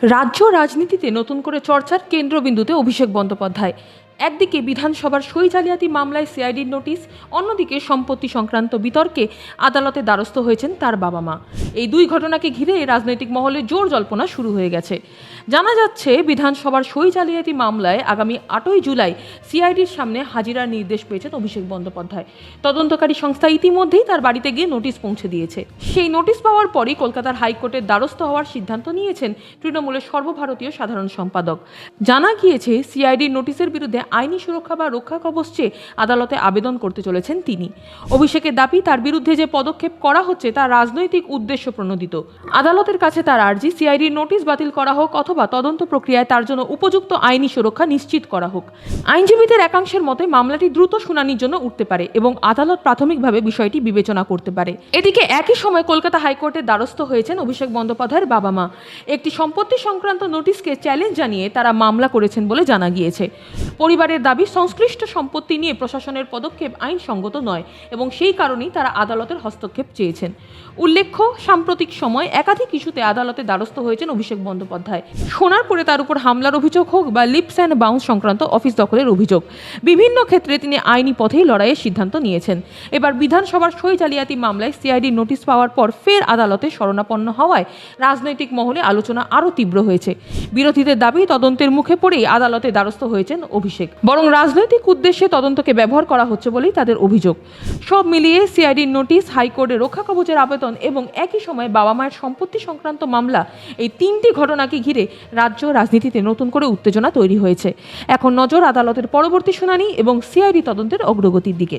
রাজ্য রাজনীতিতে নতুন করে চর্চার কেন্দ্রবিন্দুতে অভিষেক বন্দ্যোপাধ্যায়। একদিকে বিধানসভার সই জালিয়াতি মামলায় সিআইডির নোটিশ, অন্যদিকে সম্পত্তি সংক্রান্ত বিতর্কে আদালতে দ্বারস্থ হয়েছেন তার বাবা মা। এই দুই ঘটনাকে ঘিরে রাজনৈতিক মহলে জোর জল্পনা শুরু হয়ে গেছে। জানা যাচ্ছে, বিধানসভার সই জালিয়াতি মামলায় আগামী 8ই জুলাই সিআইডির সামনে হাজিরার নির্দেশ পেয়েছেন অভিষেক বন্দ্যোপাধ্যায়। তদন্তকারী সংস্থা ইতিমধ্যেই তার বাড়িতে গিয়ে নোটিশ পৌঁছে দিয়েছে। সেই নোটিশ পাওয়ার পরই কলকাতার হাইকোর্টের দ্বারস্থ হওয়ার সিদ্ধান্ত নিয়েছেন তৃণমূলের সর্বভারতীয় সাধারণ সম্পাদক। জানা গিয়েছে, সিআইডির নোটিশের বিরুদ্ধে আইনি সুরক্ষা বা রক্ষা কবচ চেয়ে আদালতে আবেদন করতে চলেছেন তিনি। অভিষেকের দাবি, তার বিরুদ্ধে যে পদক্ষেপ করা হচ্ছে তা রাজনৈতিক উদ্দেশ্য প্রণোদিত। আদালতের কাছে তার আর্জি, সিআইডির নোটিশ বাতিল করা হোক অথবা তদন্ত প্রক্রিয়ায় তার জন্য উপযুক্ত আইনি সুরক্ষা নিশ্চিত করা হোক। আইনজীবীদের একাংশের মতে মামলাটি দ্রুত শুনানির জন্য উঠতে পারে এবং আদালত প্রাথমিকভাবে বিষয়টি বিবেচনা করতে পারে। এদিকে একই সময় কলকাতা হাইকোর্টের দ্বারস্থ হয়েছেন অভিষেক বন্দ্যোপাধ্যায়ের বাবা মা। একটি সম্পত্তি সংক্রান্ত নোটিশকে চ্যালেঞ্জ জানিয়ে তারা মামলা করেছেন বলে জানা গিয়েছে। পরিবারের দাবি, সংশ্লিষ্ট সম্পত্তি নিয়ে প্রশাসনের পদক্ষেপ আইনসঙ্গত নয় এবং সেই কারণেই তারা আদালতের হস্তক্ষেপ চেয়েছেন। উল্লেখ্য, সাম্প্রতিক সময় একাধিক ইস্যুতে আদালতে দ্বারস্থ হয়েছেন অভিষেক বন্দ্যোপাধ্যায়। শোনার পরে তার উপর হামলার অভিযোগ হোক বা লিপস অ্যান্ড বাউন্স সংক্রান্ত অফিস দখলের অভিযোগ, বিভিন্ন ক্ষেত্রে তিনি আইনি পথেই লড়াইয়ের সিদ্ধান্ত নিয়েছেন। এবার বিধানসভার সই জালিয়াতি মামলায় সিআইডি নোটিশ পাওয়ার পর ফের আদালতে শরণাপন্ন হওয়ায় রাজনৈতিক মহলে আলোচনা আরও তীব্র হয়েছে। বিরোধীদের দাবি, তদন্তের মুখে পড়েই আদালতে দ্বারস্থ হয়েছেন অভিষেক, বরং রাজনৈতিক উদ্দেশ্যে তদন্তকে ব্যবহার করা হচ্ছে বলেই তাদের অভিযোগ। সব মিলিয়ে সিআইডির নোটিশ, হাইকোর্টে রক্ষা কবচের আবেদন এবং একই সময় বাবা মায়ের সম্পত্তি সংক্রান্ত মামলা, এই তিনটি ঘটনাকে ঘিরে রাজ্য রাজনীতিতে নতুন করে উত্তেজনা তৈরি হয়েছে। এখন নজর আদালতের পরবর্তী শুনানি এবং সিআইডি তদন্তের অগ্রগতির দিকে।